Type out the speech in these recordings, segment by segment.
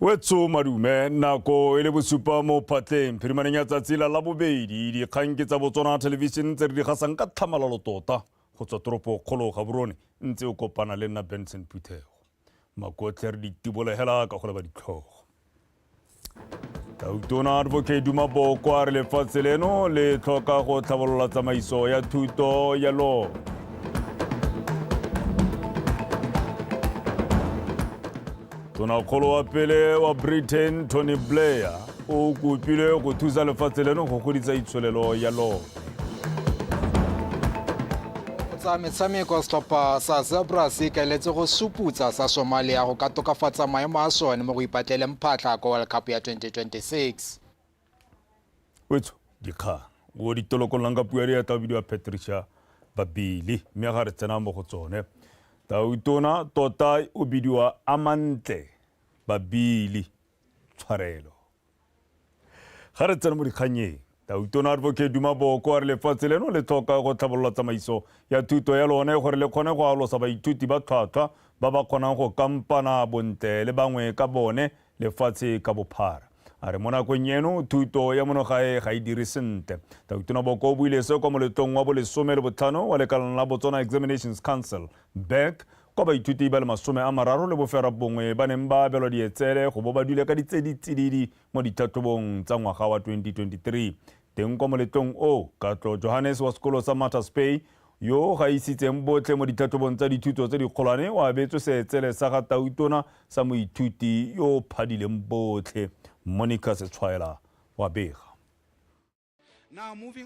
Wetso madume nako ele bosupa mo phatleng phirimaneng ya tsatsi la LABOBEDI dikgang ke tsa BOTSWANA television tse re di gasang ka tlhamalalo tota go tswa toropo kgolo ga borone ntse o kopana le nna Benson Puthego makotle re ditibolegela ka go leba ditlhogo Tautona Advocate Dumaboko a re lefatshe leno le tlhoka go tlhabolola tsamaiso ya thuto ya law Tonakgolo wa pele wa Britain Tony Blair o kopile go thusa lefatshe leno go godisa itsholelo ya law. Tsa metshameko setlhopha sa Zebra se ikaeletse go suputsa sa Somalia go ka tokafatsa maemo a sone mo go ipatleleng phatlha ko World Cup ya 2026. Wetso dikgang go ditolokolang ka puari ya tabidiwa Patricia Babili mme ga re tsena mo go tsone. Tautona tota o bidiwa Amantle Babili tshwarelo. Ga re tsena mo dikganyeng Tautona Advocate Dumaboko a re lefatshe leno le tlhoka go tlhabolola tsamaiso ya thuto ya lone gore le kgone go alosa baithuti ba tlhwatlhwa ba ba kgonang go kampana bontle le bangwe ka bone lefatshe ka bophara. A re mo nakong eno thuto ya monogae ga e dire sentle. Tautona Boko o buile se kwa moletlong wa bolesome le botlhano wa lekalana la BOTSWANA Examinations Council BEC kwa baithuti ba le 30 le bofera bongwe ba neng ba abelwa dietsele go bo ba dule ka ditseditsididi mo dithatlhobong tsa ngwaga wa 2023 teng kwa moletlong o Katlo Johannes wa sekolo sa Matters Bay yo ga isitseng botlhe mo dithatlhobong tsa dithuto tse dikgolwane o abetswe seetsele sa ga Tautona sa moithuti yo phadileng botlhe Monica Setswaela wa bega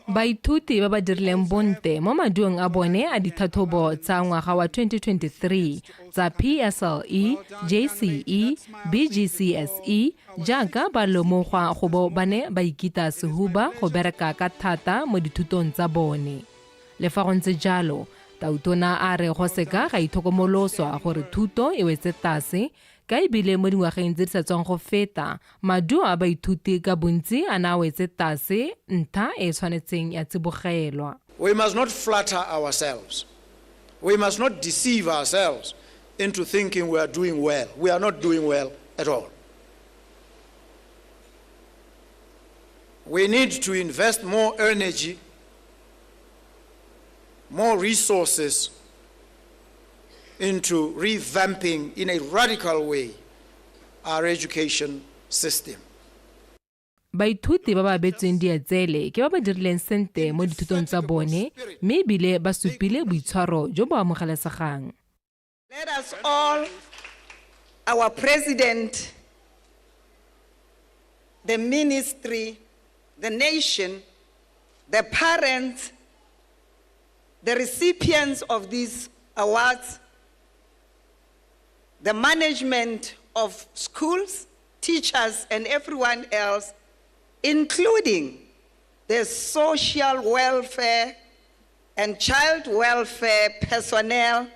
Baithuti ba ba dirileng bonte mo maduong a bone a dithathobo tsa ngwaga wa 2023 tsa PSLE, JCE, BGCSE jaaka ba lomogwa go bo bane ba ikita sehuba go bereka ka thata mo dithutong tsa bone. Le fa go ntse jalo, Tautona a re go seka ga itlhokomoloswa gore thuto e wetse tlase ka ebile mo dingwageng tse di sa tswang go feta maduo a baithuti ka bontsi a na wetse tlase ntlha e tshwanetseng ya tsibogelwa. We must not flatter ourselves. We must not deceive ourselves into thinking we are doing well. We are not doing well at all. We need to invest more energy, more resources into revamping in a radical way our education system. Baithuti ba ba betsweng dietsele ke ba ba dirileng sente mo dithutong tsa bone mme ebile ba supile boitshwaro jo bo amogelesegang. Let us all, our president, the ministry, the nation, the parents, the recipients of these awards, the management of schools, teachers, and everyone else, including the social welfare and child welfare personnel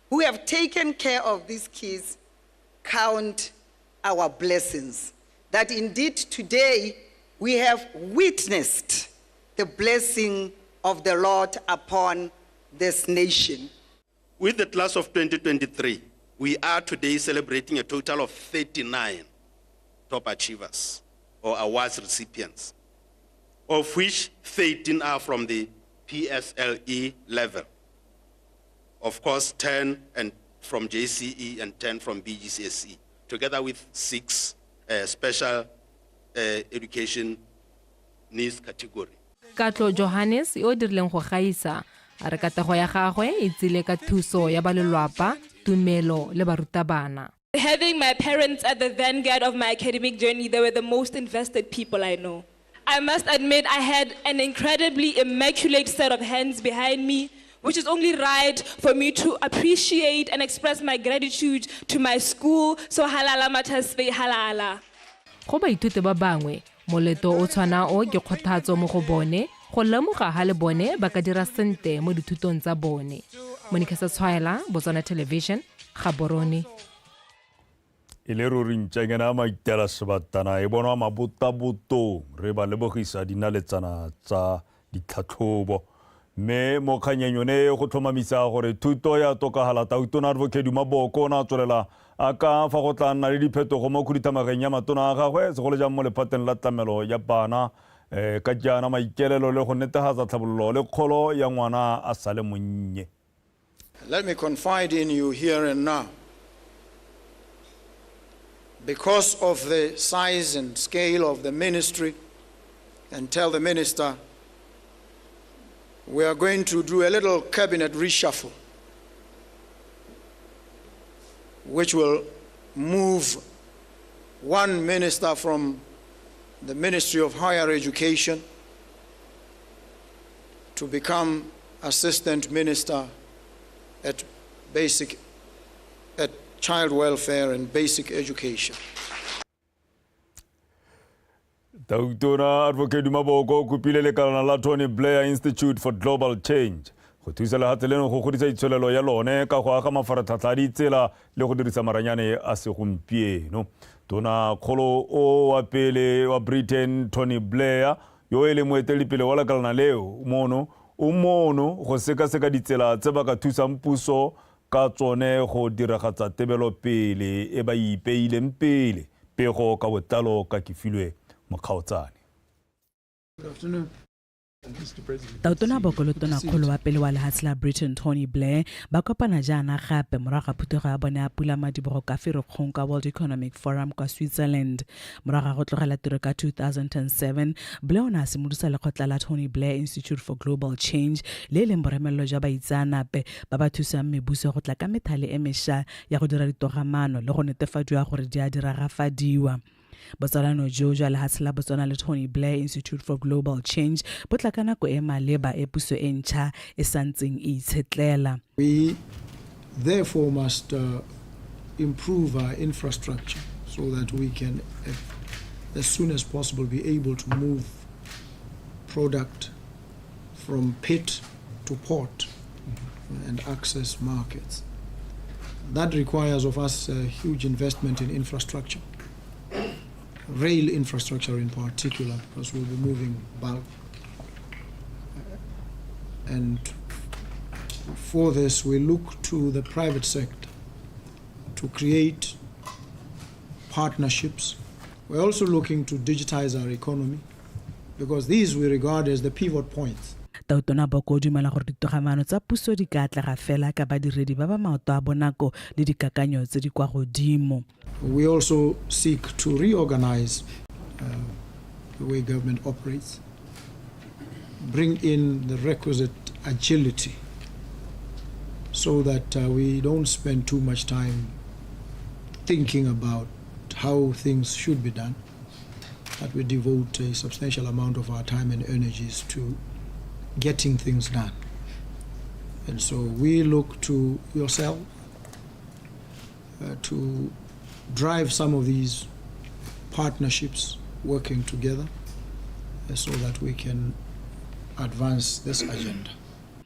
who have taken care of these kids, count our blessings. That indeed today we have witnessed the blessing of the Lord upon this nation. With the class of 2023, we are today celebrating a total of 39 top achievers or awards recipients, of which 13 are from the PSLE level. Of course, 10 from JCE and 10 from BGCSE, together with 6 special education needs category. Katlo Johannes o dirileng go gaisa a re katago ya gagwe e tsile ka thuso ya balelwapa tumelo le barutabana. Having my parents at the vanguard of my academic journey, they were the most invested people I know. I must admit I had an incredibly immaculate set of hands behind me, which is only right for me to appreciate and express my gratitude to my school. So halala matasbe halala. Go baithuti ba bangwe moleto o tshwana o ke kgothatso mo go bone go lemoga ha le bone ba ka dira sente mo dithutong tsa bone. Monica Setswaela, BOTSWANA Television, Gaborone. Ile ruri ntšengena maitela sebatana e bonwa mabotaboto re ba lebogisa dinaletsana tsa ditlhatlhobo me mo kganyanyo ne go tlhomamisa gore thuto ya tokagala Tautona Advocate Maboko na tswelela a ka fa go tla nna le diphetogo mo khudithamageng ya matona a gagwe segolo jang mo lephateng la tlamelo ya bana ka jana maikelelo le go netefatsa tlhabololo le kgolo ya ngwana a sale monnye. Let me confide in you here and now. Because of the size and scale of the ministry, and tell the minister, we are going to do a little cabinet reshuffle, which will move one minister from the Ministry of Higher Education to become Assistant Minister at Child Welfare and Basic Education. Tautona Advocate Maboko kupile le kana la Blair Institute for Global Change. Go thusa le hateleno go godisa itsholelo ya lone ka go aga mafaratlhatlha di tsela le go dirisa maranyane a segompieno. Tona kgolo o wa pele wa Britain Tony Blair yo ele moeteledipele wa lekalana leo mono go sekaseka ditsela tse ba ka thusang puso ka tsone go diragatsa tebelo pele e ba ipeileng pele pego ka botlalo ka kefilwe mokgaotsane. Good afternoon, Mr. President. Tautona Bokolotona kgolo wa pele wa lehatshe la Britain Tony Blair ba kopana jaana gape morago ga phetogo ya bone a pula madibogo ka Ferikgong ka World Economic Forum kwa Switzerland. Morago go tlogela tiro ka 2007, Blair o ne a simolosa lekgotla la Tony Blair Institute for Global Change le leng boremello jwa baitsanape ba ba thusang mebuso go tla ka methale e mešwa ya go dira ditogamano le go netefadiwa gore di a diragafadiwa. Botsalano jo jwa lehatshe la Botswana le Tony Blair Institute for Global Change bo tla ka nako e maleba e puso e ntšha e santseng e itshetlela. We therefore must improve our infrastructure so that we can, as soon as possible, be able to move product from pit to port and access markets. That requires of us a huge investment in infrastructure. Rail infrastructure in particular, because we'll be moving bulk. And for this, we look to the private sector to create partnerships. We're also looking to digitize our economy, because these we regard as the pivot points. Tautona Boko o dumela gore ditogamano tsa puso di ka atlega fela ka badiredi ba ba maoto a bonako le dikakanyo tse di kwa godimo. We also seek to reorganize the way government operates, bring in the requisite agility so that we don't spend too much time thinking about how things should be done, that we devote a substantial amount of our time and energies to getting things done. And so we look to yourself to drive some of these partnerships working together so that we can advance this agenda.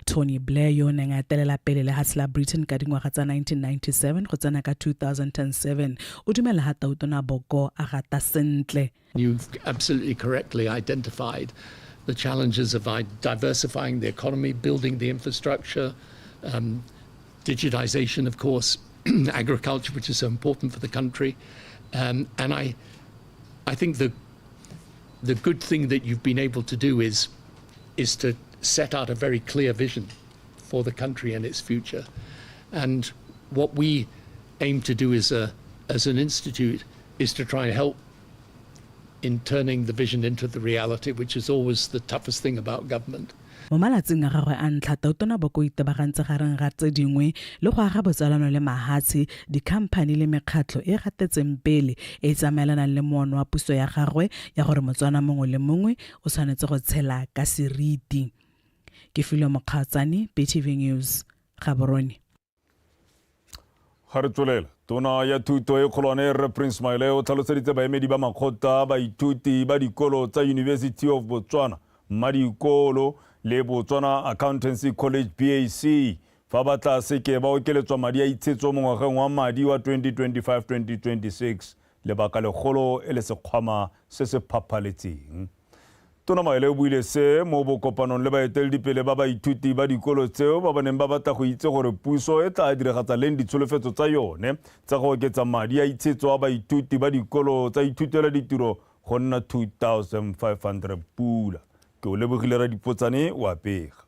Tony Blair yo neng a telela pele lehatshe la Britain ka dingwaga tsa 1997 go tsena ka 2007 o dumela ha Tautona Boko a gata sentle. You've absolutely correctly identified the challenges of diversifying the economy, building the infrastructure, digitization, of course, agriculture, which is so important for the country. And I think the good thing that you've been able to do is to set out a very clear vision for the country and its future. And what we aim to do as an institute is to try and help in turning the vision into the reality, which is always the toughest thing about government. Mo malatsing a gagwe a ntlha Tautona Boko o itebagantse gareng ga tse dingwe le go aga botsalano le mahatshe dikhamphani le mekgatlho e gatetseng pele e tsamaelanang le moono wa puso ya gagwe ya gore Motswana mongwe le mongwe o tshwanetse go tshela ka seriti. Ke Filo Mokgaotsane, BTV News, Gaborone. Hartsolela tona ya thuto e kgolwane Re Prince Maile o tlhaloseditse baemedi ba makgotla baithuti ba dikolo tsa University of Botswana Madikolo le Botswana Accountancy College BAC fa ba tla seke ba okeletswa madi a itshetso mo ngwageng wa madi wa 2025-2026 lebaka legolo e le sekgwama se se phaphaletseng. Tona Maele o buile se mo bokopanong le baeteledipele ba baithuti ba dikolo tseo ba baneng ba batla go itse gore puso e tla diragatsa leng ditsholofetso tsa yone tsa go oketsa madi a itshetso a baithuti ba dikolo tsa ithutela ditiro go nna 2,500 pula. Ke o lebogile ra dipotsane wa pega.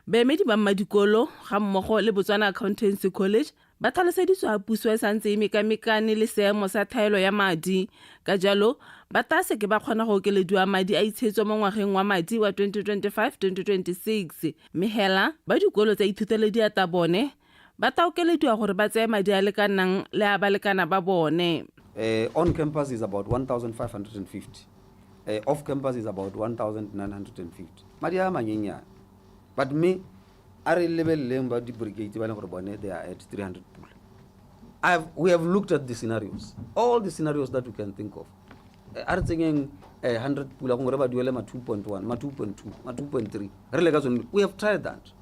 Baemedi ba mmadikolo ga mmogo le Botswana Accountancy College ba tlhaloseditswe a puso e santse e mekamekane le seemo sa thaelo ya madi. Ka jalo ba tla seke ba kgona go okelediwa madi a itshetso mo ngwageng wa madi wa 2025-2026 mme hela ba dikolo tsa ithutele diata bone ba tla okelediwa gore ba tseye madi a lekanang le a balekana ba bone. On campus is about 1,550. Off campus is about 1,950. Madi a manyenyane. But me, I really about the brigade, they are at 300 pool. We have looked at the scenarios, all the scenarios that we can think of. I'm thinking 100 pool, 2.1, 2.2, 2.3. We have tried that.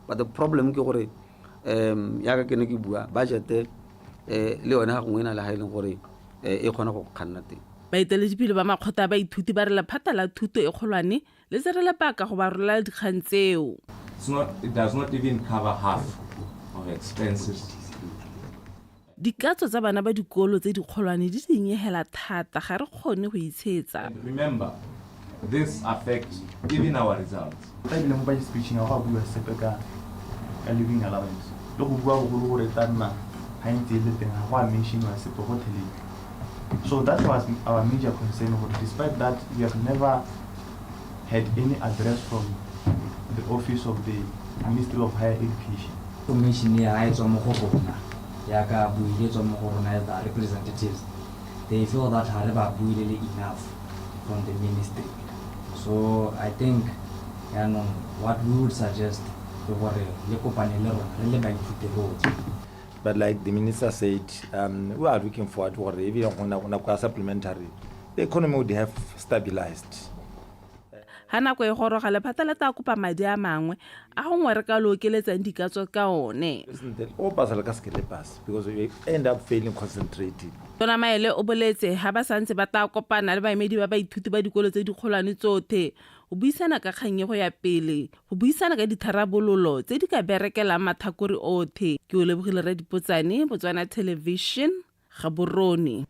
But the problem is that budget baeteledipele ba makgotla ba ithuti ba re lephata la thuto e kgolwane le se re lepaka go ba rola dikgang tseo. It does not even cover half of expenses. Dikatso tsa bana ba dikolo tse di kgolwane di dinyehela thata ga re kgone go itshetsa. Remember, this affects even our results. Ba ile mo ba speeching ga bua sepeka ka living allowance. Lo go bua go gore tana ha ntse le teng ga wa mention wa sepe go tele. So that was our major concern. Despite that, we have never had any address from the office of the Ministry of Higher Education. Commission here, I saw Yaka Buile representatives. They feel that Hareba Buile enough from the ministry. So I think what we would suggest but like the minister said, we are looking forward to even supplementary. The economy would have stabilized. Hana ko e goroga lephata le ta kopa madi a mangwe a go ngwe re ka lo okeletsang dikatso ka one. Because we end up failing concentrated. Tona Maele o boletse ha ba santse ba ta kopana le baemedi ba baithuti ba dikolo tse di kgolwane tsotlhe go buisana ka kganye go ya pele go buisana ka ditharabololo tse di ka berekelang mathakore othe. Ke o lebogile ra dipotsane Botswana Television ga borone.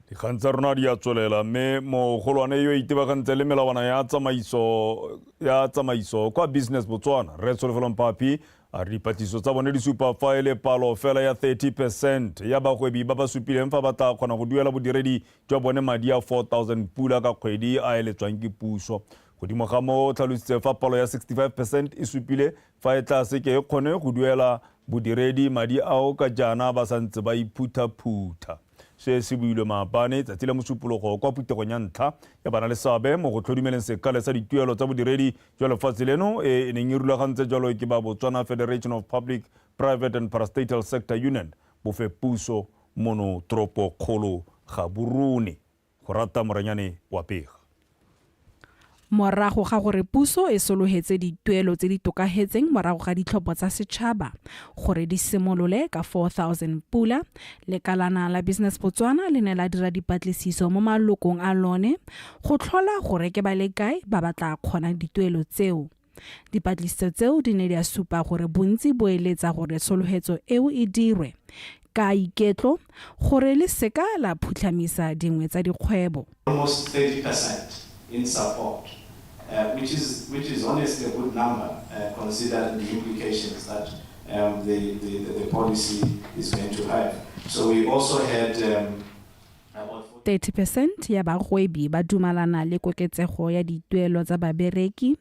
Dikgang tsa rona di a tswelela mme mogolwane yo itebagantse le melawana ya tsamaiso kwa Business Botswana reshuffle mpapi a dipatiso tsa bone di supa fa e le palo fela ya 30% ya bagwebi ba ba supileng fa ba tla kgona go duela bodiredi jwa bone madi a 4,000 pula ka kgwedi a eletswang ke puso. Godimo ga mo tlhalositse fa palo ya 65% e supile fa e tla seke e kgone go duela bodiredi madi ao ka jana ba santse ba iphutha. Se se buile maapane tsatsi la mosupologo kwa putegong ya ntlha ya bana le seabe mo go tlhodimeleng sekale sa dituelo tsa bodiredi jwa lefatshe leno e neng e rulagantse jalo ke ba Botswana Federation of Public, Private and Parastatal Sector Union bofe puso mono tropo kgolo ga borone go rata moranyane wa pega. Morago ga gore puso e solohetse dituelo tse di tokagetseng morago ga ditlhopho tsa setšhaba gore di simolole ka 4,000 pula, lekalana la Business Botswana le ne la dira dipatlisiso mo malokong a lone go tlhola gore ke ba le kae ba batla kgona dituelo tseo. Dipatlisiso tseo di ne di a supa gore bontsi bo eletsa gore solohetso eo e dirwe ka iketlo gore le seka la phutlhamisa dingwe tsa dikgwebo. Almost 30% in support. Which is honestly a good number, considering the implications that the policy is going to have. So we also had 30% ya bagwebi ba dumalana le koketsego ya dituelo tsa babereki,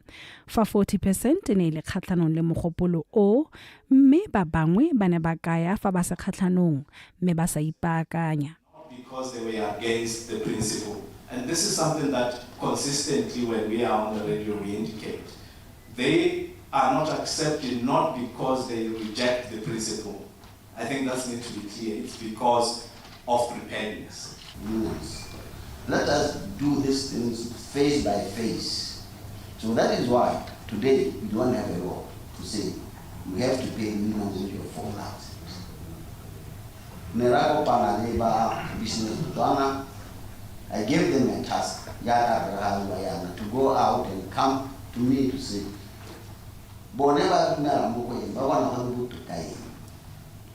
fa 40% ne le kgatlhanong le mogopolo o, mme ba bangwe ba ne ba kaya fa ba se kgatlhanong, mme ba sa ipaakanya. Because they were against the principle. And this is something that consistently when we are on the radio we indicate. They are not accepted not because they reject the principle. I think that needs to be clear. It's because of preparedness. Let us do these things face by face. So that is why today we don't have a law to say we have to pay minimum wage of 4 lakhs. Nerako Panaleba Business BOTSWANA, I gave them a task, to go out and come to me to say,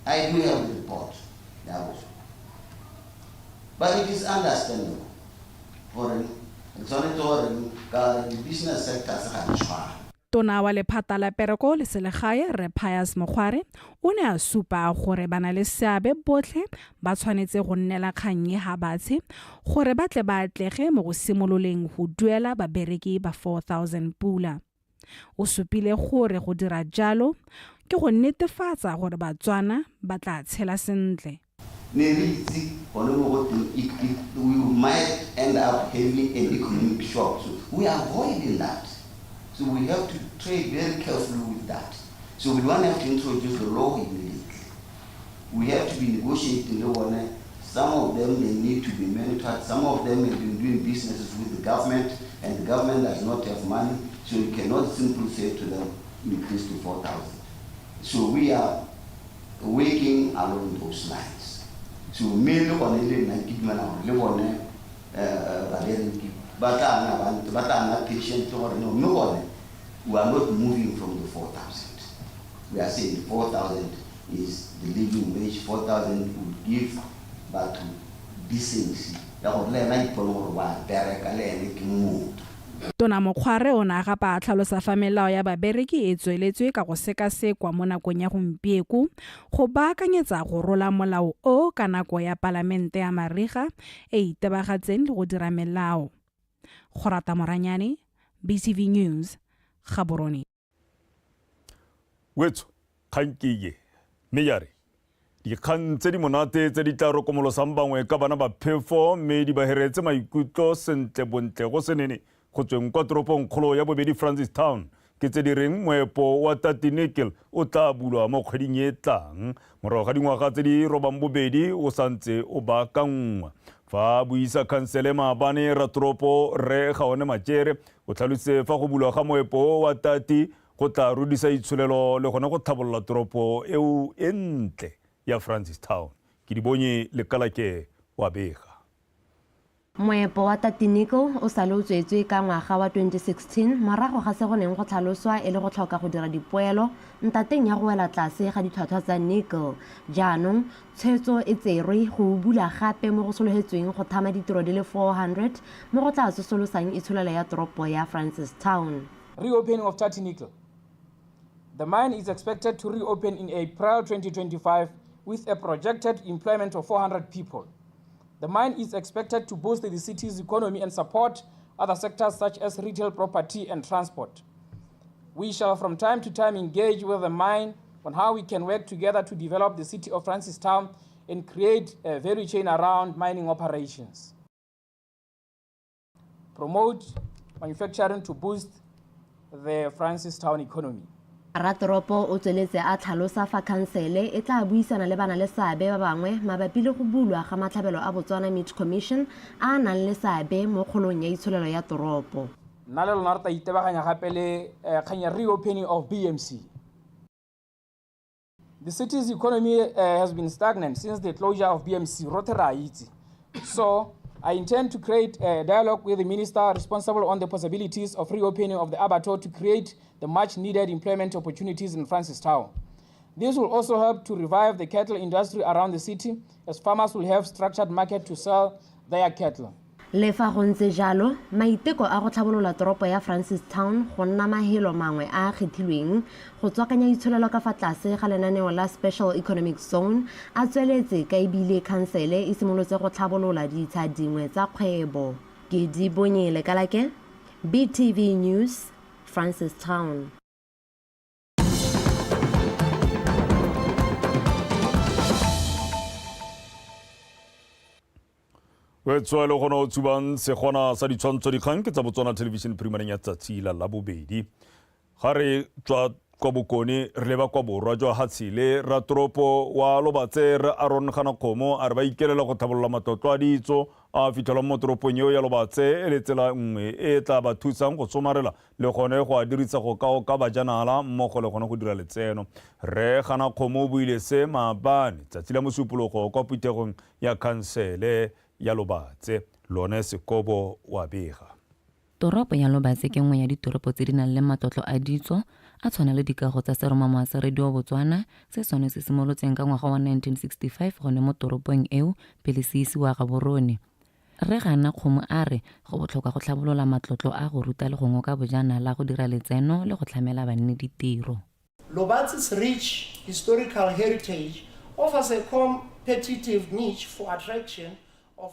I do have the report, but it is understandable for the business sector. Tona wa lephata la pereko le selegae Re Pius Mogware o ne a supa gore bana le seabe botlhe ba tshwanetse go nnela kgannye ha batshe gore ba tle ba atlege mo go simololeng go duela babereki ba 4,000 pula. O supile gore go dira jalo ke go netefatsa gore BOTSWANA ba tla tshela sentle. We might end up having an economic shock, so we are avoiding that. So we have to trade very carefully with that. So we don't have to introduce the law immediately. We have to be negotiating the law. Some of them, they need to be monitored. Some of them have been doing businesses with the government, and the government does not have money, so you cannot simply say to them, increase to 4,000. So we are working along those lines. So me look on it, and keep man on live on but I'm not patient or no one. We are not moving from the 4,000. We are saying 4,000 is the living wage. 4,000 would give but decency. Tona Mogware o ne a gapa a tlhalosa fa melao ya babereki e tsweletswe ka go sekasekwa mo nakong ya gompieko go baakanyetsa go rola molao o ka nako ya palamente ya mariga e itebagatseng le go dira melao. Gorata Moranyane, BTV News, Gaborone. Wetso khankige meyare dikgang tse di monate tse di tla rokomolosang bangwe ka bana ba phefo mme di ba heretse maikutlo sentle bontle go senene go tsweng kwa toropong kgolo ya bobedi Francistown ke tse di reng moepo wa Tatinekil o tla bulwa mo kgweding e tlang morago ga dingwaga tse di robang bobedi o santse o baakangwa. Fa buisa kansele maabane ra toropo Re Gaone Matjere o tlhalositse fa go bulwa ga moepo wa Tati go tla rudisa itshulelo le gona go thabolola toropo eo entle ya Francistown. Ke di bonye lekalake wa bega. Moepo wa Tatinekil o sale o tswetswe ka ngwaga wa 2016 morago ga se go neng go tlhaloswa e le go tlhoka go dira dipoelo ntateng ya go wela tlase ga ditlhwatlhwa tsa nickel. Jaanong tshwetso e tserwe go bula gape mo go sologetsweng go thama ditiro di le 400 mo go tla tsosolosang itshulelo ya toropo ya Francistown. Reopening of Tatinekil. The mine is expected to reopen in April 2025 with a projected employment of 400 people. The mine is expected to boost the city's economy and support other sectors such as retail, property, and transport. We shall from time to time engage with the mine on how we can work together to develop the city of Francistown and create a value chain around mining operations. Promote manufacturing to boost the Francistown economy. Ratoropo o tsweletse a tlhalosa fa kansele e tla buisana le bana le seabe ba bangwe mabapi le go bulwa ga matlhabelo a BOTSWANA Meat Commission a nang le seabe mo kgolong ya itshulelo ya toropo. Nna le lona re tla itebaganya gape le kgang ya reopening of BMC. The city's economy has been stagnant since the closure of BMC. So I intend to create a dialogue with the minister responsible on the possibilities of reopening of the abattoir to create the much needed employment opportunities in Francistown. This will also help to revive the cattle industry around the city as farmers will have structured market to sell their cattle. Le fa go ntse jalo maiteko a go tlhabolola toropo ya Francistown go nna mahelo mangwe a kgethilweng go tswakanya itshulelo ka fa tlase ga lenaneo la Special Economic Zone a tsweletse ka ebile kansele e simolotse go tlhabolola ditsha dingwe tsa kgwebo. Ke di bonye lekalake BTV News Francistown. Wetswa le gona o tsubang se gona sa ditshwantsho dikgang ke tsa BOTSWANA television primareng ya tsatsi la labobedi. Ga re tswa kwa bokone re leba kwa borwa jwa Hatshile ra toropo wa Lobatse re Aron Khanakgomo a re ba ikelela go thabolola matlotlo a ditso a fitlhelwa mo toropong eo ya Lobatse e le tsela nngwe e tla ba thusang go somarela le gone go a dirisa go ka bajanala mmogo le gone go dira letseno. Re gana kgomo o buile se maabane tsatsi la mosupologo kwa phuthegong ya khansele ya Lobatse. Lone Sekobo wa bega. Toropo ya Lobatse ke nngwe ya ditoropo tse di nang le matlotlo a ditso a tshwana le dikago tsa seromamo sa radio Botswana se sone se simolotseng ka ngwaga wa 1965 gone mo toropong eo pele se isiwa ga borone. Re gana kgomo a re go botlhokwa go tlhabolola matlotlo a go ruta le go ngoka bojanala go dira letseno le go tlhamela banne ditiro. Lobatse's rich historical heritage offers a competitive niche for attraction of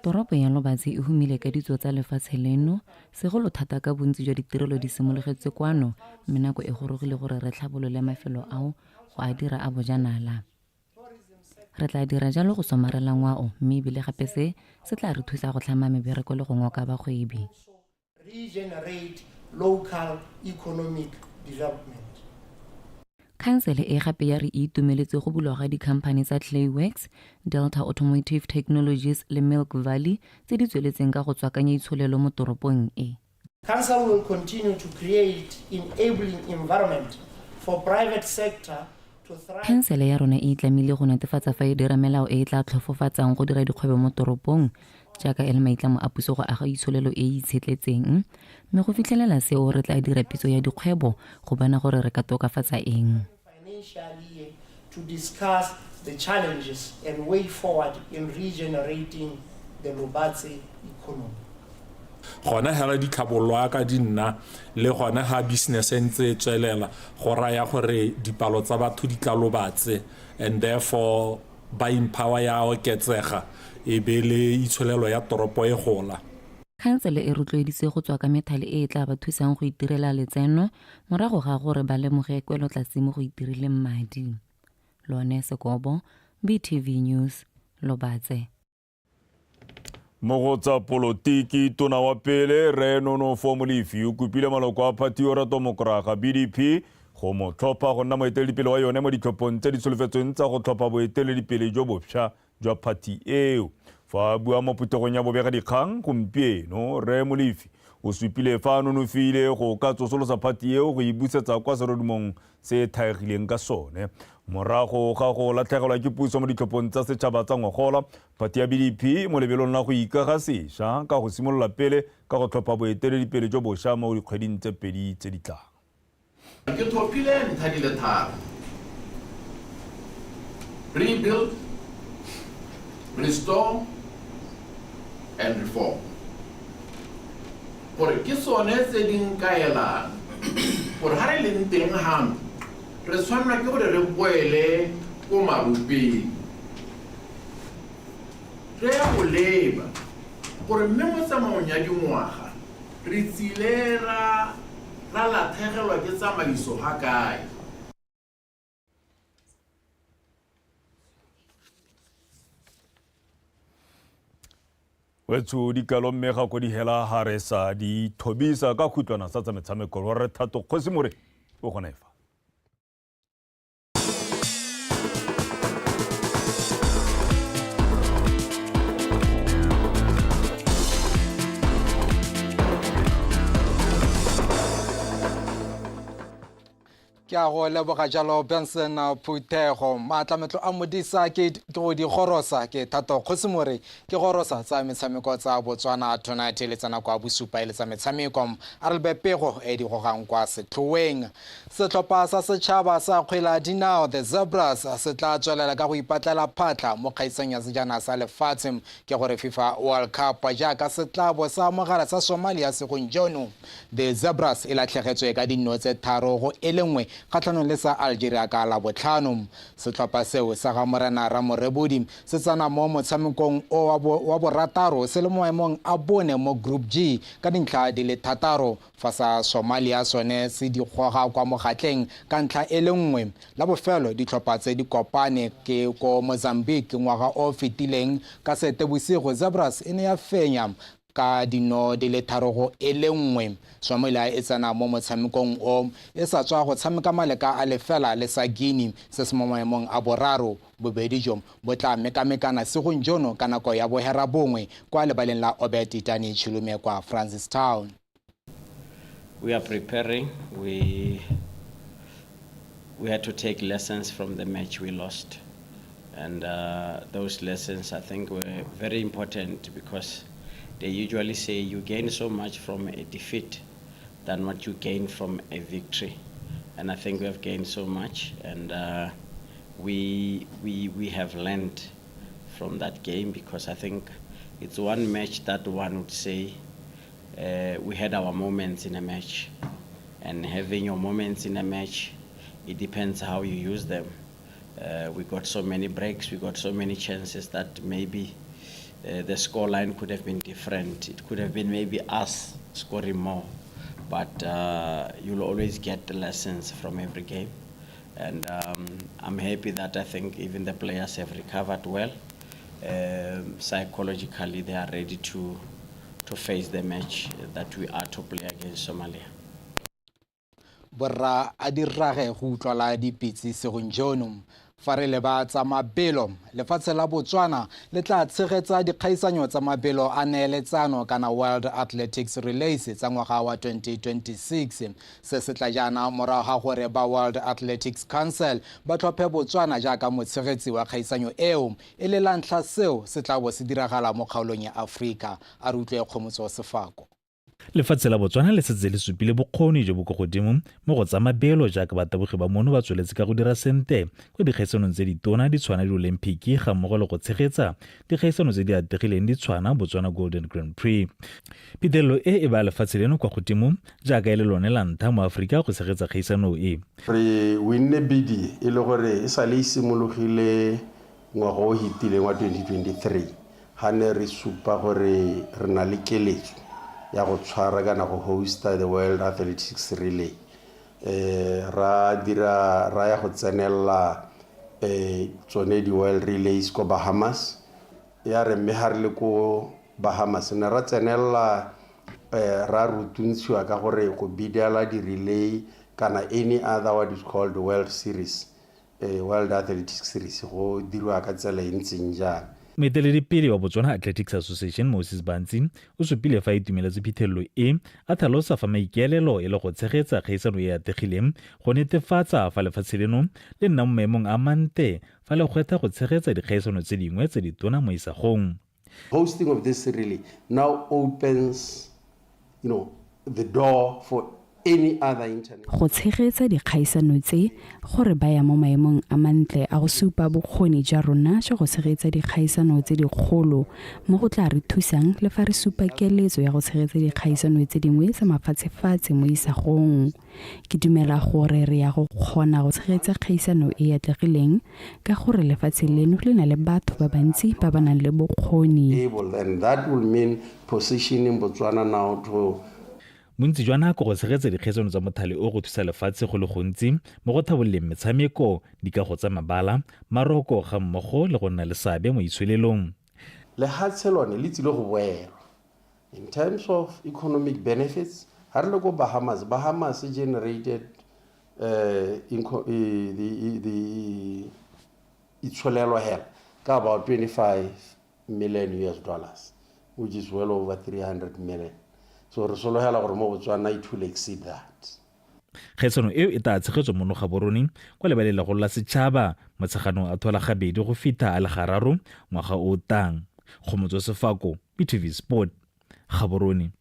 Toropo ya Lobatse e humile ka ditso tsa lefatshe leno, segolo thata ka bontsi jwa ditirelo di simologetse kwano, mme nako e gorogile gore re tlhabolole mafelo ao go a dira a bojanala. Re tla dira jalo go somarela ngwao, mme ebile gape se tla re thusa go tlhama mebereko le go ngoka bagwebi. Regenerate local economic development. Khansele e gape ya re itumeletse go bulwa ga dikhamphane tsa Clayworks, Delta Automotive Technologies le Milk Valley tse di tsweletseng ka go tswakanya itsholelo mo toropong e. Council will continue to create enabling environment for private sector to thrive. Khansele ya rona e itlamile go netefatsa fa e dira melao e tla tlhofofatsang go dira dikgwebo mo toropong jaaka e le maitlamo a puso go aga itsholelo e itshetletseng, mme go fitlhelela seo re tla dira pitso ya dikgwebo go bona gore re ka tokafatsa eng. Financially to discuss the challenges and way forward in regenerating the Lobatse economy. Gona hela di tlhabolwa ka dinna le gona ha business entse tswelela go raya gore dipalo tsa batho di tla Lobatse, and therefore ba empower ya oketsega e be le itsholelo ya toropo e gola. Khansele e rotloeditse go tswa ka methale e tla ba thusang go itirela letseno morago ga gore ba lemoge kwelotlase mo go itirileng madi. Lone Sekobo, BTV News, Lobatse. Mo go tsa polotiki tona wa pele re nonofo Molefi o kopile maloko a phati o rato mokoraga BDP go mo tlhopha go nna moeteledipele wa yone mo ditlhophong tse di solofetsweng tsa go tlhopha boeteledipele jo bopšha jwa phati eo. Fa bua mo phuthegong ya bobega dikgang gompieno re Molefi o supile fa nonofile go ka tsosolosa phati eo go ibusetsa kwa serodimong se thaegileng ka sone. Morago ga go latlhegelwa ke puso mo ditlhophong tsa setšhaba tsa ngwagola, phati ya BDP mo lebelong la go ikaga sešwa ka go simolola pele ka go tlhopha boeteledipele jo bošwa mo dikgweding tse pedi tse di tlang. Ke tlhophile ntlha di le tharo: rebuild, restore and reform. Gore ke sone tse di nkaelang gore ha re leng teng hampe re tshwanela ke gore re boele ko marupeng re ya go leba gore mme mo tsamaong ya dingwaga re tsile ra latlhegelwa ke tsamaiso ga kae. Wetsu di kalo mmega ko di hela haresa di thobisa ka khutlwana sa tsa metshameko wa re Thato Kgosimore o gona efa. Ke a go leboga jalo Benson Phuthego matlametlo a modisa ke go di gorosa ke Thato Kgosimore ke gorosa tsa metshameko tsa Botswana tonight le tsana kwa BOSUPA le tsa metshameko a re bepego e di gogang kwa setlhoeng. Setlhopha sa setšhaba sa kgwela dinao the Zebras se tla tswelela ka go ipatlela phatla mo kgaiseng ya sejana sa lefatshe ke gore FIFA World Cup jaaka setlabo sa mogala sa Somalia se gonjono. The Zebras e latlhegetswe ka dinno tse tharo go elengwe kgatlhanong le sa Algeria ka la botlhano. Setlhopha seo sa ga Morena Ramorebodi se tsana mo motshamekong o wa borataro se le mo maemong a bone mo Group G ka dintlha di le thataro fa sa Somalia sone se di goga kwa mogatleng ka ntlha e le nngwe. La bofelo ditlhopha tse di kopane ke ko Mozambique ngwaga o fetileng ka Seetebosigo Zebras e ne ya fenya ka dino di le tharo go elengwe Somalia e tsena mo motshamekong o e sa tswa go tshameka maleka a lefela le sa Guinea se se mo maemong a boraro bobedi jo bo tla mekamekana segong jono ka nako ya bohera bongwe kwa lebaleng la Obeditani Chulume kwa Francistown. We are preparing. We had to take lessons from the match we lost, and those lessons I think were very important because they usually say you gain so much from a defeat than what you gain from a victory, and I think we have gained so much, and we have learned from that game because I think it's one match that one would say we had our moments in a match, and having your moments in a match, it depends how you use them. We got so many breaks, we got so many chances that maybe the scoreline could have been different. It could have been maybe us scoring more, but you'll always get the lessons from every game. And I'm happy that I think even the players have recovered well. Psychologically, they are ready to face the match that we are to play against Somalia. Borra a dirage go utlwala dipitsi segong jono fa re leba tsa mabelo lefatshe la Botswana le tla tshegetsa dikgaisanyo tsa mabelo a neeletsano kana World Athletics Relays tsa ngwaga wa 2026 se se tla jana morago ga gore ba World Athletics Council ba tlhophe Botswana jaaka motshegetsi wa kgaisanyo eo e le lantlha seo se tla bo se diragala mo kgaolong ya Afrika a re utlwe Kgomotso Sefako. Lefatshe la Botswana le setse le supile bokgoni jo bo go godimo mo go tsa mabelo jaaka batabogi ba mono ba tsweletse ka go dira sente go dikgaisanong tse ditona di tshwana di Olimpiki ga mmogo le go tshegetsa dikgaisano tse di ategileng di tshwana Botswana Golden Grand Prix. Pitelelo e ba lefatshe leno kwa godimo jaaka e le lone la ntlha mo Afrika go tshegetsa kgaisano e. Re winne bidi e le gore e sa le simologile ngwaga o hitileng wa 2023 ha ne re supa gore re na le keletso ya go tshwara kana go hosta the World Athletics Relay. Ra ya go tsenela tsone di World Relays ko Bahamas. Ya re mme ha re le ko Bahamas ne ra tsenela ra rutuntshiwa ka gore go bidela di relay kana any other what is called World Series, World Athletics Series go dirwa ka tsela e ntseng jang. Moeteledipele wa Botswana Athletics Association Moses Bantsi o supile fa itumeletse pitelelo e a tlhalosa fa maikaelelo e le go tshegetsa kgaisano e ategileng go netefatsa fa lefatshe leno le nna mo maemong a mante fa le gwetha go tshegetsa dikgaisano tse dingwe tse di tona mo isagong. Hosting of this relay now opens, the door for any other international. Go tshegetsa dikgaisano tse gore ba ya mo maemong a mantle a go supa bokgoni jwa rona go tshegetsa dikgaisano tse digolo mo go tla re thusang le fa re supa keletso ya go tshegetsa dikgaisano tse dingwe tsa mafatshefatse mo isagong. Ke dumela gore re ya go kgona go tshegetsa kgaisano e atlegileng ka gore lefatshe leno le na le batho ba bantsi ba ba nang le bokgoni. And that will mean positioning Botswana now to Bontsi jwa nako go tshegetsa dikgaisano tsa mothale o go thusa lefatshe go le gontsi mo go thabololeng metshameko dikago tsa mabala maroko ga mmogo le go nna le seabe mo itsholelong. Lefatshe lone le tsile go boela in terms of economic benefits. Ha re le go Bahamas generated the itsholelo hela ka about $25 million, which is well over 300 million. So re sologela gore mo Botswana it will exceed that. Kgaisano eo e tla tshegetso mono ga boroni kwa lebaleng la go la setšhaba motsheganong a thola gabedi go fita a le gararo ngwaga o tang. Kgomotso Sefako, BTV Sport, Gaborone.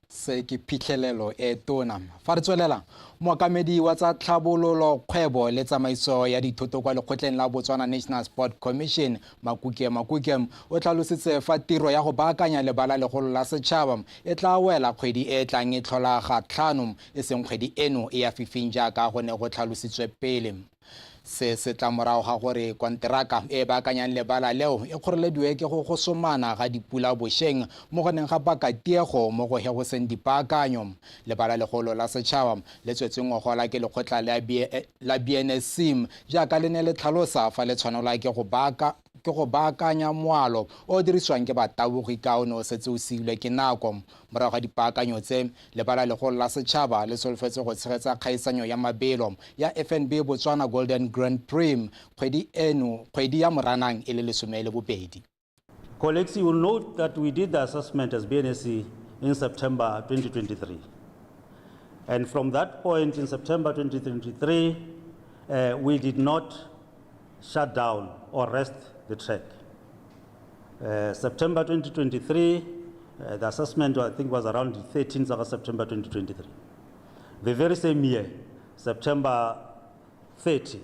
Se ke phitlhelelo e tona fa re tswelela moakamedi wa tsa tlhabololo kgwebo le tsamaiso ya dithoto kwa lekgotleng la Botswana National Sport Commission Makukem o tlhalositse fa tiro ya go baakanya lebala legolo la setšhaba e tla wela kgwedi e tlang e tlhola ga tlhano e seng kgwedi eno e ya fifing jaaka go ne go tlhalositswe pele. Se se tla morago ga gore konteraka e baakanyang lebala leo e kgorelediwe ke go gosomana ga dipula bošeng mo go neng ga baka tiego mo go hegoseng dipaakanyo. Lebala legolo la setšhaba le tswetseng ngogola ke lekgotla la BNSM jaaka le ne le tlhalosa fa le tshwanelwa ke go ke go baakanya moalo o dirisiwang ke batabogi ka o ne o setse o siilwe ke nako. Morago ga dipaakanyo tse lebala legolo la setšhaba le solofetse go tshegetsa kgaisanyo ya mabelo ya FNB Botswana Golden Grand Prix kgwedi ya Moranang e le 12. Colleagues, you will note that we did the assessment as BNSC in September 2023. And from that point in September 2023, we did not shut down or rest the track. September 2023, the assessment I think was around the 13th of September 2023. The very same year, September 30,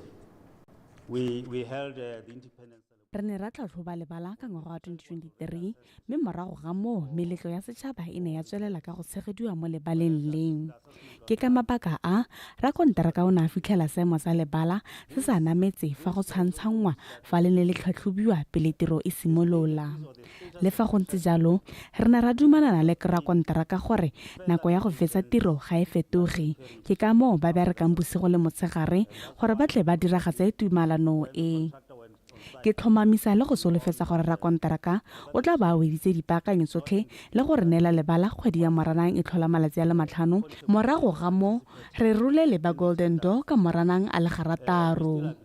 we held the independence. Re ne ra tlhatlhoba lebala ka ngwaga wa 2023 mme morago ga moo meletlo ya setšhaba e ne ya tswelela ka go tshegediwa mo lebaleng leng. Ke ka mabaka a rakonteraka o ne a fitlhela seemo sa lebala se sa nametse fa go tshwantshangwa fa le ne le tlhatlhobiwa pele tiro e simolola. Le fa go ntse jalo re ne ra dumelana le rakonteraka gore nako ya go fetsa tiro ga e fetoge. Ke ka moo ba berekang bosigo le motshegare gore ba tle ba diragatse tumalano e. Ke tlhomamisa le go solofetsa gore rakonteraka o tla ba weditse dipaakanyo tsotlhe le gore neela lebala kgwedi ya Moranang e tlhola malatsi a le 5 morago ga mo re rulele ba Golden Door ka Moranang a le garataro.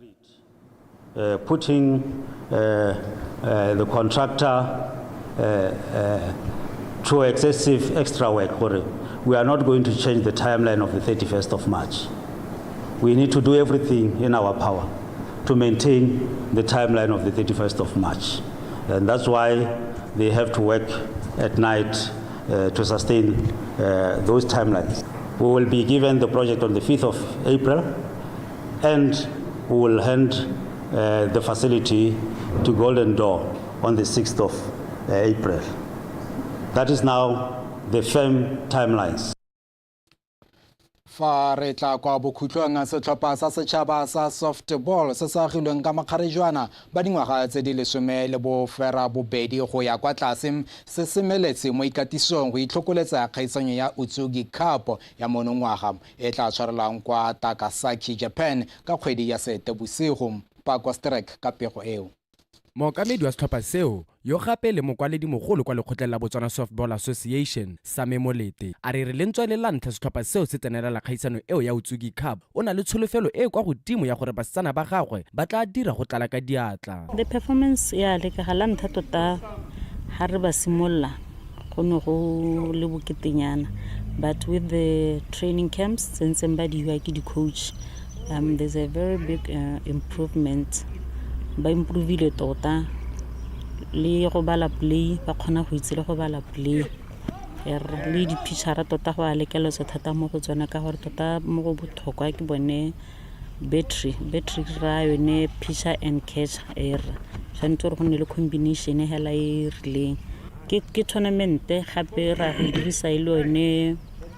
Putting the contractor through excessive extra work. We are not going to change the timeline of the 31st of March. We need to do everything in our power to maintain the timeline of the 31st of March. And that's why they have to work at night to sustain those timelines. We will be given the project on the 5th of April, and we will hand the facility to Golden Door on the 6th of April. That is now the firm timelines. Fa re tla kwa bokhutlong setlhopha sa setšhaba sa softball se sa agilweng ka makgarejwana ba dingwaga tse di 12 go ya kwa tlase se semeletse mo ikatisong go itlhokoletsa kgaisanyo ya Utsugi Cup ya monongwaga e tla tshwarelang kwa Takasaki, Japan ka kgwedi ya Seetebosigo. Pakwa Strike ka pego eo. Mookamedi wa setlhopha seo yo gape le mokwaledi mogolo kwa lekgotleng la Botswana Softball Association Same Molete a re lentswe le la ntlha setlhopha seo se tsenelela kgaisano eo ya Utsugi Cup o na le tsholofelo e kwa godimo ya gore basetsana ba gagwe ba tla dira go tlala ka diatla. The performance ya le ka la ntlha tota ha re ba simolla go ne go le boketenyana, but with the training camps sentseng ba diwa ke di coach, there's a very big improvement. Ba improvile tota le go bala play ba khona go itse le go bala play le di pitchera tota go a lekelo se thata mo go tswana ka gore tota mo go botlhokwa ke bone battery ra yone pitcher and catch tshwanetse go nne le combination hela e rileng ke tournament gape ra go dirisa ile yone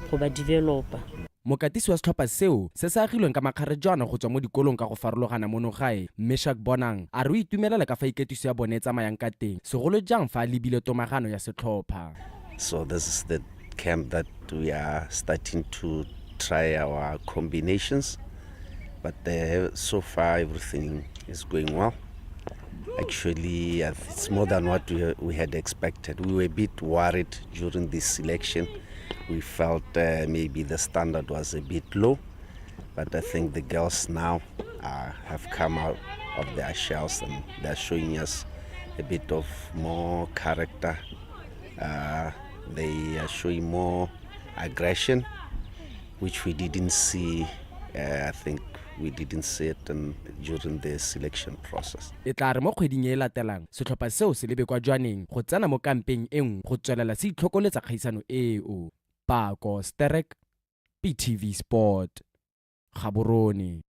go ba developer. Mokatisi wa setlhopha seo se sa agilweng ka makgarejwana go tswa mo dikolong ka go farologana mono gae Meshak Bonang a re o itumelela ka fa iketiso ya bone e tsamayang ka teng segolo jang fa a lebile tomagano ya setlhopha. So this is the camp that we are starting to try our combinations, but so far everything is going well. Actually, it's more than what we had expected. We were a bit worried during this selection. We felt maybe the standard was a bit low, but I think the girls now have come out of their shells and they're showing us a bit of more character. They are showing more aggression, which we didn't see. I think we didn't see it during the selection process. E tla re mo kgweding e latelang setlhopha seo se lebe kwa jwaneng go tsena mo kampeng engwe go tswelela se itlhokoletsa kgaisano eo. Pako Sterek, PTV Sport, Gaborone.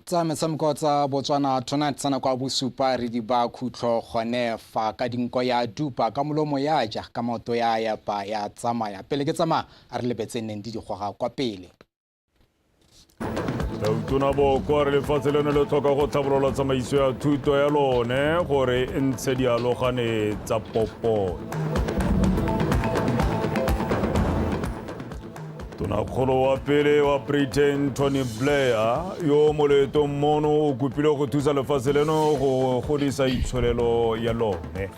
Tsa metshameko tsa Botswana tonight tsana kwa BOSUPA re di ba khutlo gone fa ka dinko ya dupa ka molomo ya ja ka maoto ya pa ya tsamaya pele ke tsama a re lebetse neng di goga kwa pele. Tona bo kwa re lefatshe leno le tlhoka go tlhabolola tsamaiso ya thuto ya lone gore e ntse dialogane tsa popo. tonakgolo wa pele wa Britain Tony Blair yo moleto mono o kopile go thusa lefatshe leno go godisa itsholelo ya lone.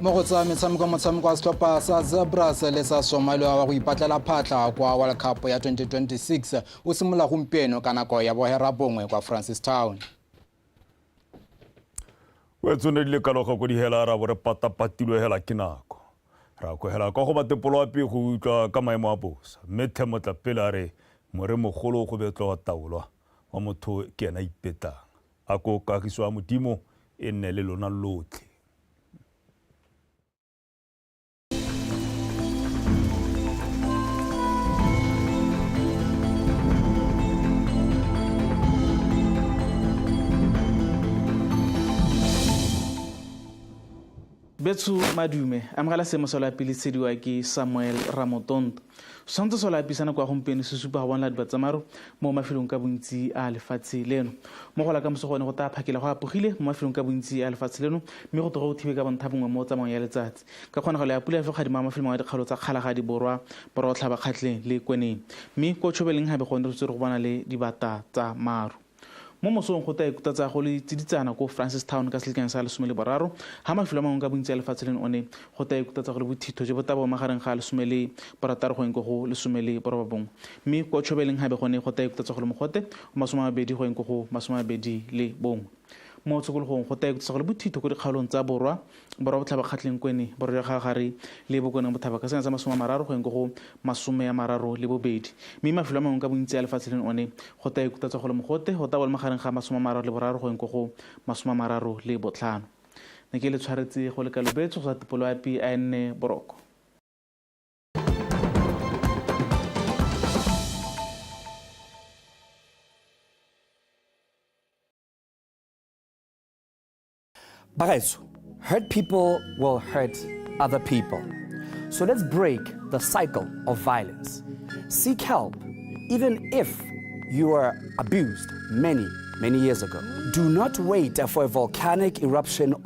mo go tsa metshameko wa setlhopha sa Zebras le sa Somalia wa go ipatlela phatla kwa World Cup ya 2026 o simolola gompieno ka nako ya bohera bongwe kwa Francistown. Wetsone di le kaloga go di hela ra bo re patapatilwe hela ke nako ra go hela ka go batepolo api go utlwa ka maemo a bosa mme Themotla pele a re more mogolo go betlo wa taolwa wa motho ke ena ipetang a ko kagiso a modimo e nne le lona lotlhe. Betsu madume amogela seemo sa loapi le tshediwa ke Samuel Ramotondo santse sa loapi sana kwa gompieno se supa go bona dibatsamaro mo mafelong ka bontsi a lefatshe leno mo go la ka mosogone go ta phakela go apogile mo mafelong ka bontsi a lefatshe leno mme go togo go thibe ka bontha bongwe mo tsamaong ya letsatsi ka kgonagalo ya pula ya fekgadima mafelong a dikgalo tsa kgalagadi borwa go tlhaba kgatlheng le kweneng mme ko tšhobeleng gabe gone re tsere go bona le dibata tsa maru mo mosong go ta ikutatsa go le tsiditsana ko Francistown ka selekeng sa 13 ha mafelo a mangwe ka bontsi a lefatshe leno one go ta ikutatsa go le bothitho je bo tabo magareng ga 16 go eng go 18 mme ko tšhobeleng gabe gone go ta ikutatsa go le mogote go 20 go eng go 21 mo tsokologong go ta ikutatsa go le bothitho ko dikgaolong tsa borwa botlhaba kgatlheng kwene borwa ga gare le bokoneng bothaba ka sena sa 30 go eng go 32 mme mafelo a mangwe ka bontsi a lefatshe leno one go ta ikutatsa go le mogote go ta bo le magareng ga 33 go eng go 35 ne ke le tshwaretse go le ka Lobetse go sa tipolo api a nne boroko. Bagaetso, hurt people will hurt other people. So let's break the cycle of violence. Seek help, even if you were abused many years ago. Do not wait for a volcanic eruption of